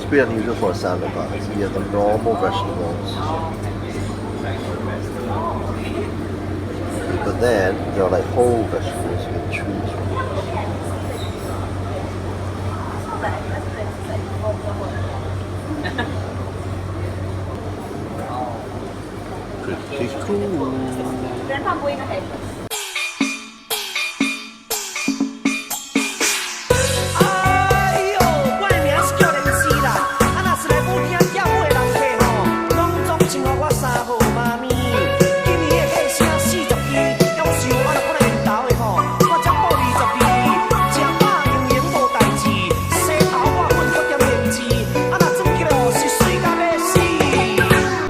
pretty unusual for a salad bar. So you have the normal vegetables. But then there are like whole vegetables you can choose from. Pretty cool.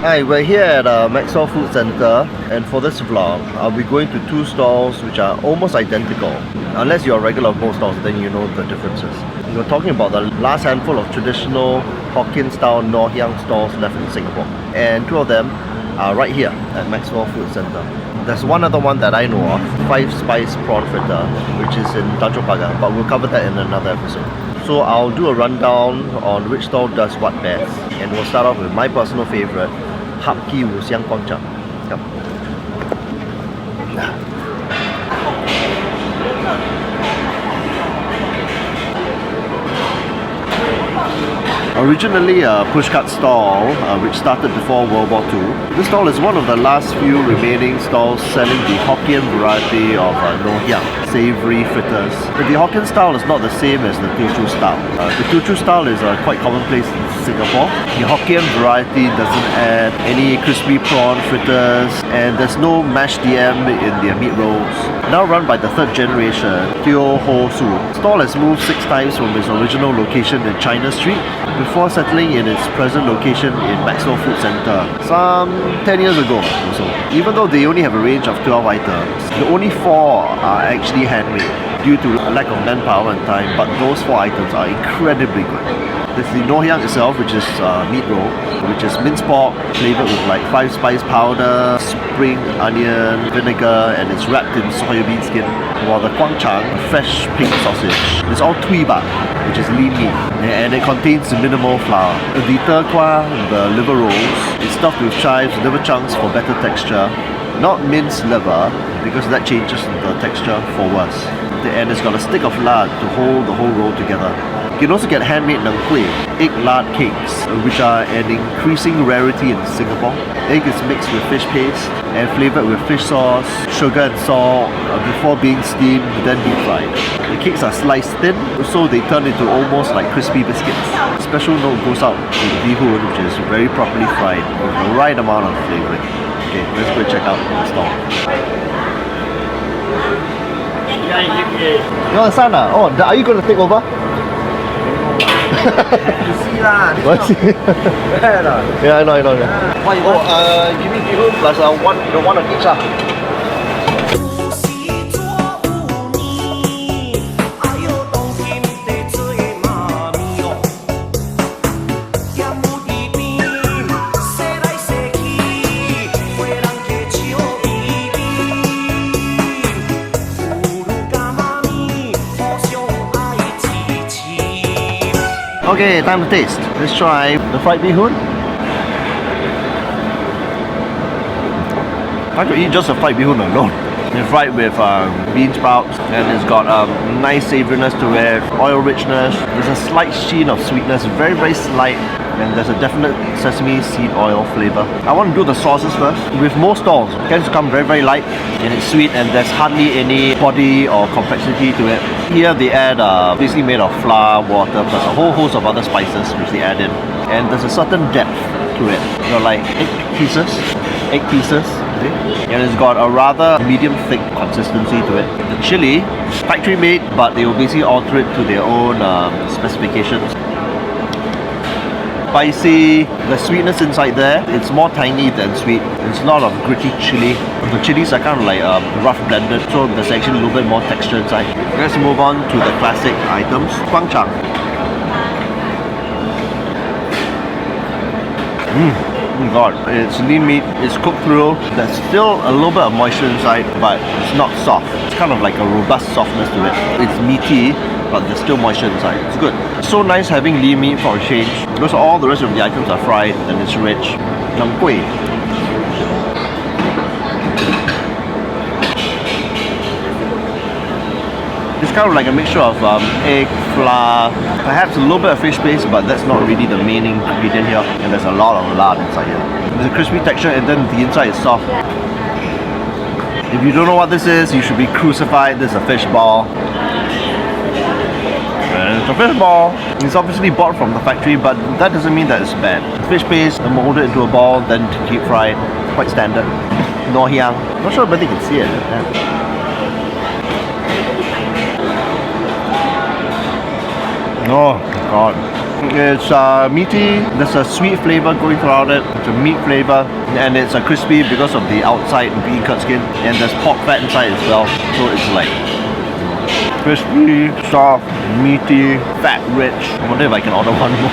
Hi, we're here at Maxwell Food Center, and for this vlog, I'll be going to two stalls which are almost identical. Unless you're a regular of both stalls, then you know the differences. We're talking about the last handful of traditional Hokkien style ngoh hiang stalls left in Singapore. And two of them are right here at Maxwell Food Center. There's one other one that I know of, 5 Spice Prawn Fritter, which is in Tanjong Pagar, but we'll cover that in another episode. So I'll do a rundown on which stall does what best, and we'll start off with my personal favorite, 合记五香贯肠. Originally a pushcart stall, which started before World War II. This stall is one of the last few remaining stalls selling the Hokkien variety of ngoh hiang, savoury fritters. But the Hokkien style is not the same as the Teochew style. The Teochew style is quite commonplace in Singapore. The Hokkien variety doesn't add any crispy prawn fritters, and there's no mashed DM in their meat rolls. Now run by the third generation, Teo Ho Su. The stall has moved 6 times from its original location in China Street before settling in its present location in Maxwell Food Center some 10 years ago or so. Even though they only have a range of 12 items, the only 4 are actually handmade due to a lack of manpower and time, but those 4 items are incredibly good. There's the ngoh hiang itself, which is meat roll, which is minced pork flavored with like 5 spice powder, spring onion, vinegar, and it's wrapped in soybean skin. While the Chang, fresh pink sausage, it's all tuiba, which is lean meat, and it contains minimal flour. The turqua, the liver rolls, it's stuffed with chives, liver chunks for better texture. Not minced liver, because that changes the texture for worse. And it's got a stick of lard to hold the whole roll together. You can also get handmade nang kueh, egg lard cakes, which are an increasing rarity in Singapore. Egg is mixed with fish paste and flavoured with fish sauce, sugar and salt before being steamed, then deep fried. The cakes are sliced thin, so they turn into almost like crispy biscuits. Special note goes out to the bihun, which is very properly fried with the right amount of flavouring. Okay, let's go check out the stall. Your son, oh, are you going to take over? You see lah. What? Yeah, I know. Yeah. What you want? Give me bihun plus one of each. Okay, time to taste. Let's try the fried bihun. I could eat just the fried bihun alone. It's fried with bean sprouts, and it's got nice savouriness to it, oil richness. There's a slight sheen of sweetness, very, very slight, and there's a definite sesame seed oil flavour. I want to do the sauces first. With most stalls, it tends to come very, very light, and it's sweet, and there's hardly any body or complexity to it. Here they add basically made of flour, water, plus a whole host of other spices which they add in, and there's a certain depth to it. They're like egg pieces, okay? And it's got a rather medium thick consistency to it. The chili, factory made, but they will basically alter it to their own specifications. Spicy, the sweetness inside there, it's more tangy than sweet. It's a lot of gritty chili. The chilies are kind of like rough blended, so there's actually a little bit more texture inside. Let's move on to the classic items. Chang. Oh my god, it's lean meat, it's cooked through. There's still a little bit of moisture inside, but it's not soft. It's kind of like a robust softness to it. It's meaty, but there's still moisture inside. It's good. It's so nice having lean meat for a change, because all the rest of the items are fried and it's rich. Nam Gui. It's kind of like a mixture of egg, flour, perhaps a little bit of fish paste, but that's not really the main ingredient here. And there's a lot of lard inside here. There's a crispy texture and then the inside is soft. If you don't know what this is, you should be crucified. This is a fish ball. And it's a fish ball. It's obviously bought from the factory, but that doesn't mean that it's bad. Fish paste, molded into a ball, then deep fried. Quite standard. Ngoh hiang. Not sure whether you can see it. Yeah. Oh god. It's meaty, there's a sweet flavour going throughout it, it's a meat flavour, and it's crispy because of the outside bean curd skin, and there's pork fat inside as well, so it's like crispy, soft, meaty, fat, rich. I wonder if I can order one more.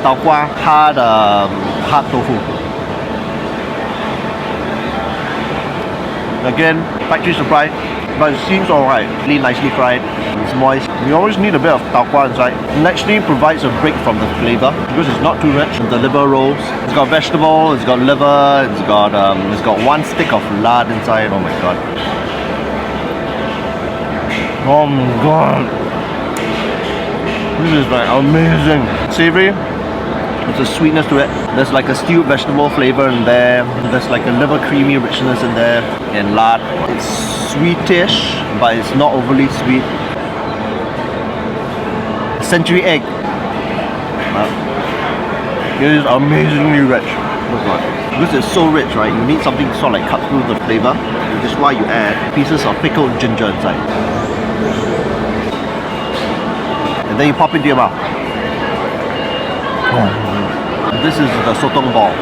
Tao Gua, hard tofu. Again, factory supply. But it seems alright, really nicely fried, it's moist. You always need a bit of tau gua inside. It actually provides a break from the flavour because it's not too rich. The liver rolls, it's got vegetable, it's got liver, it's got one stick of lard inside. Oh my god. Oh my god. This is like amazing. Savoury. There's a sweetness to it. There's like a stewed vegetable flavour in there. There's like a liver creamy richness in there. And lard. It's sweetish, but it's not overly sweet. Century egg. It is amazingly rich. Oh god. Because it's so rich, right? You need something to sort of like cut through the flavour. Which is why you add pieces of pickled ginger inside. And then you pop into your mouth. This is the sotong ball.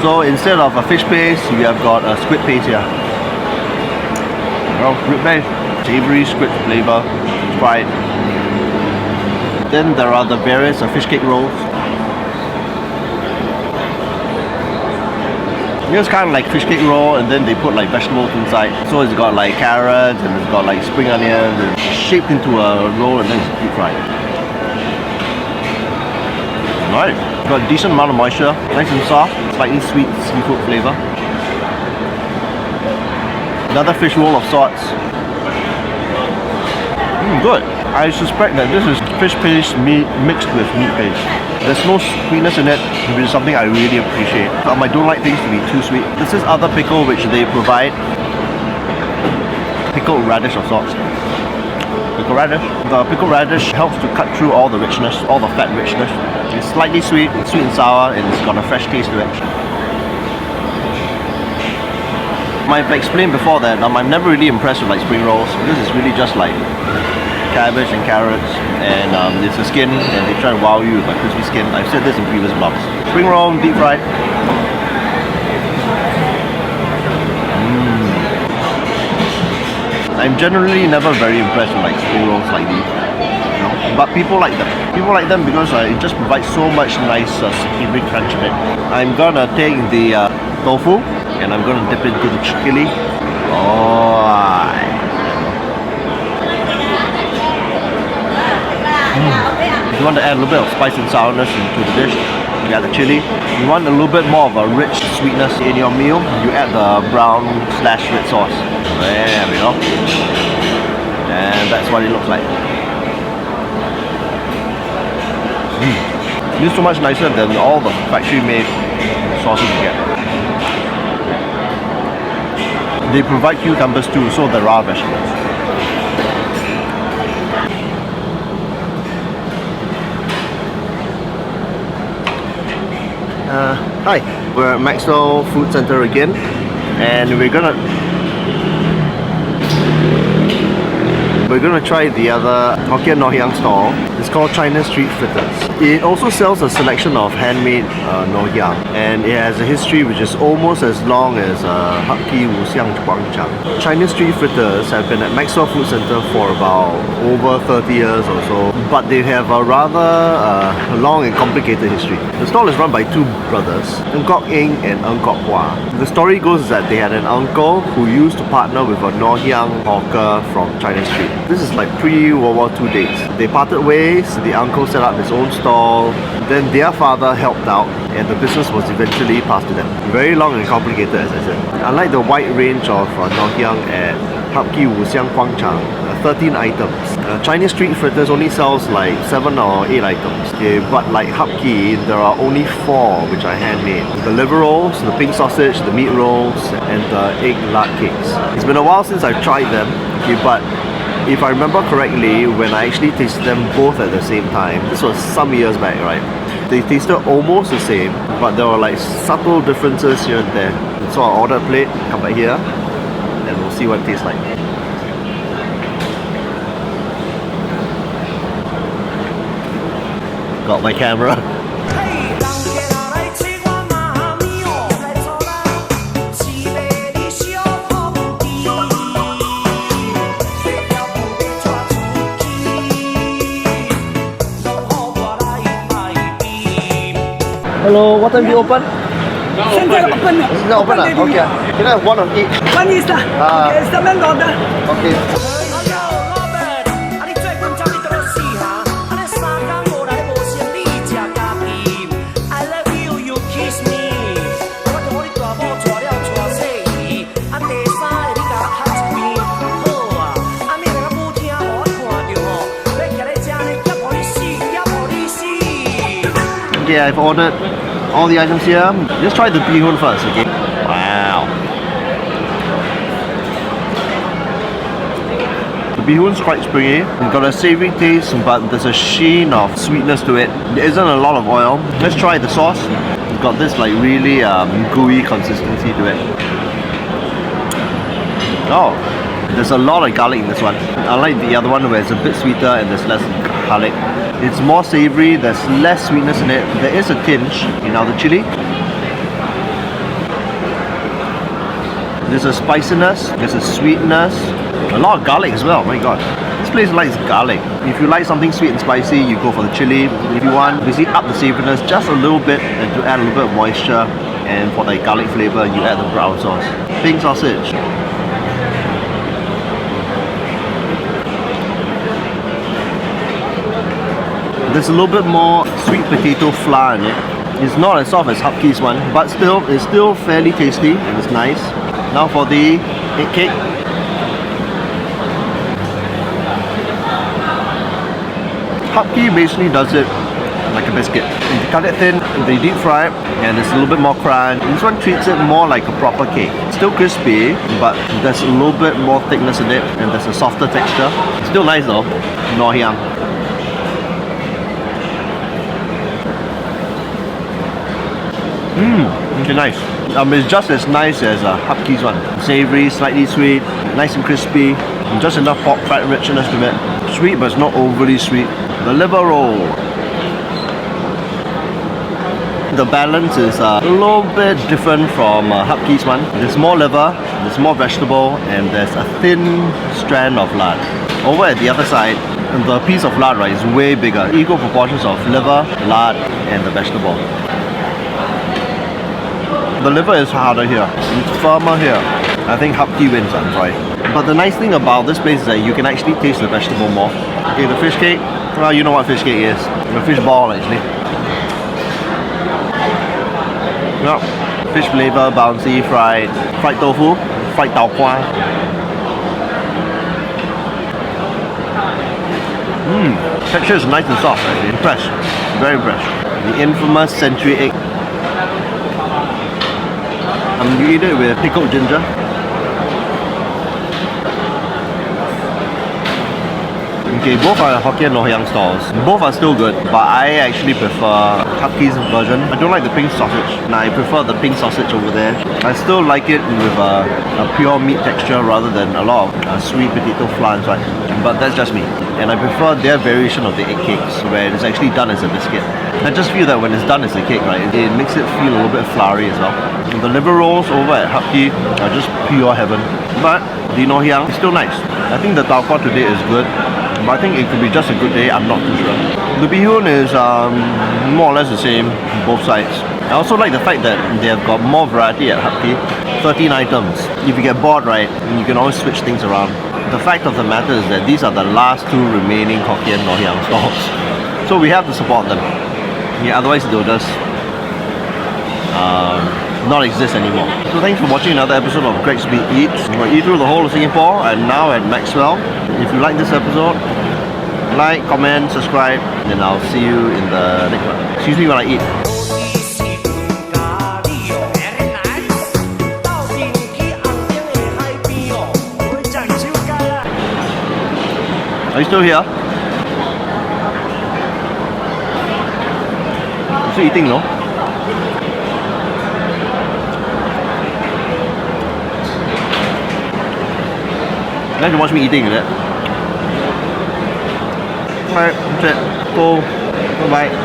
So instead of a fish paste, you have got a squid paste here. Squid paste, savoury squid flavour, fried. Then there are the various fish cake rolls. It's kind of like fish cake roll, and then they put like vegetables inside. So it's got like carrots and it's got like spring onions. It's shaped into a roll and then it's deep fried. Right, got a decent amount of moisture, nice and soft, slightly sweet seafood flavour. Another fish roll of sorts. Good. I suspect that this is fish paste meat mixed with meat paste. There's no sweetness in it, which is something I really appreciate. I don't like things to be too sweet. This is other pickle which they provide. Pickled radish of sorts. Pickled radish. The pickled radish helps to cut through all the richness, all the fat richness. It's slightly sweet, sweet and sour, and it's got a fresh taste to it. I've explained before that I'm never really impressed with like spring rolls because it's really just like cabbage and carrots, and it's the skin, and they try and wow you with a crispy skin. I've said this in previous vlogs. Spring roll, deep fried. I'm generally never very impressed with like spring rolls like these. But people like them. People like them because it just provides so much nice savory crunch in it. I'm gonna take the tofu and I'm gonna dip into the chili. If you want to add a little bit of spice and sourness into the dish, you add the chili. You want a little bit more of a rich sweetness in your meal, you add the brown/red sauce. There we go. And that's what it looks like. This is so much nicer than all the factory-made sauces you get. They provide cucumbers too, so there are vegetables. Hi, we're at Maxwell Food Centre again, and we're gonna try the other Hokkien ngoh hiang stall. It's called China Street Fritters. It also sells a selection of handmade ngoh hiang, and it has a history which is almost as long as合记五香贯肠. China Street Fritters have been at Maxwell Food Centre for about over 30 years or so, but they have a rather long and complicated history. The stall is run by two brothers, ngoh and ngoh. The story goes that they had an uncle who used to partner with a ngoh hiang hawker from China Street. This is like pre-World War II days. They parted ways, the uncle set up his own stall, then their father helped out, and the business was eventually passed to them. Very long and complicated, as I said. Unlike the wide range of ngoh hiang at 合记五香贯肠, 13 items. Chinese Street Fritters only sells like 7 or 8 items. Okay, but like Hokkien, there are only 4 which are handmade. The liver rolls, the pink sausage, the meat rolls, and the egg lard cakes. It's been a while since I've tried them, okay, but if I remember correctly, when I actually tasted them both at the same time, this was some years back, right? They tasted almost the same, but there were like subtle differences here and there. So I ordered a plate, come back here, and we'll see what it tastes like. Got my camera. Hello, what time do you open? 现在 open 了， Is it open? Okay. Can I have one of each? One is that. Okay, 上面攞的。 Okay. Okay, I've ordered all the items here. Let's try the bihun first, okay? Wow. The bihun's quite springy. It's got a savoury taste, but there's a sheen of sweetness to it. There isn't a lot of oil. Let's try the sauce. It's got this like really gooey consistency to it. Oh, there's a lot of garlic in this one. Unlike the other one where it's a bit sweeter and there's less garlic. It's more savoury, there's less sweetness in it. There is a tinge in the chili. There's a spiciness, there's a sweetness, a lot of garlic as well, my god. This place likes garlic. If you like something sweet and spicy, you go for the chili. If you want, basically up the savouriness just a little bit and to add a little bit of moisture, and for the garlic flavour, you add the brown sauce. Pink sausage. There's a little bit more sweet potato flour in it. It's not as soft as Hokkie's one, but it's still fairly tasty and it's nice. Now for the egg cake. Hokkie basically does it like a biscuit. You cut it thin, they deep fry it, and it's a little bit more crunch. This one treats it more like a proper cake. It's still crispy, but there's a little bit more thickness in it, and there's a softer texture. It's still nice though. Ngoh hiang. Okay, nice. It's just as nice as Hokkie's one. Savoury, slightly sweet, nice and crispy. Just enough pork fat richness to it. Sweet, but it's not overly sweet. The liver roll. The balance is a little bit different from Hokkie's one. There's more liver, there's more vegetable, and there's a thin strand of lard. Over at the other side, the piece of lard is way bigger. Equal proportions of liver, lard, and the vegetable. The liver is harder here. It's firmer here. I think Hokkie wins, I'm sorry. But the nice thing about this place is that you can actually taste the vegetable more. Okay, the fish cake. Well, you know what fish cake is. The fish ball, actually. Yep. Fish flavor, bouncy, fried tofu, fried tau kwa. Texture is nice and soft, actually. Impressed. Very impressed. The infamous century egg. You eat it with pickled ginger. Okay, both are Hokkien ngoh hiang stalls. Both are still good, but I actually prefer Hokkie's version. I don't like the pink sausage. I prefer the pink sausage over there. I still like it with a pure meat texture rather than a lot of sweet potato flour inside. But that's just me. and I prefer their variation of the egg cakes where it's actually done as a biscuit. I just feel that when it's done as a cake, right, it makes it feel a little bit floury as well. The liver rolls over at Hapki are just pure heaven, but the ngoh hiang is still nice. I think the tau kwa today is good, but I think it could be just a good day, I'm not too sure. The bihun is more or less the same both sides. I also like the fact that they have got more variety at Hapki, 13 items. If you get bored, right, you can always switch things around. The fact of the matter is that these are the last two remaining Hokkien ngoh hiang stalls, so we have to support them. Yeah, otherwise they'll just not exist anymore. So thanks for watching another episode of Greg's Big Eats. We're eat through the whole of Singapore and now at Maxwell. If you like this episode, like, comment, subscribe, and I'll see you in the next one. Excuse me while I eat. Are you still here? You're still eating, no? You like to watch me eating, is it? Alright, that's it. Go. Bye-bye.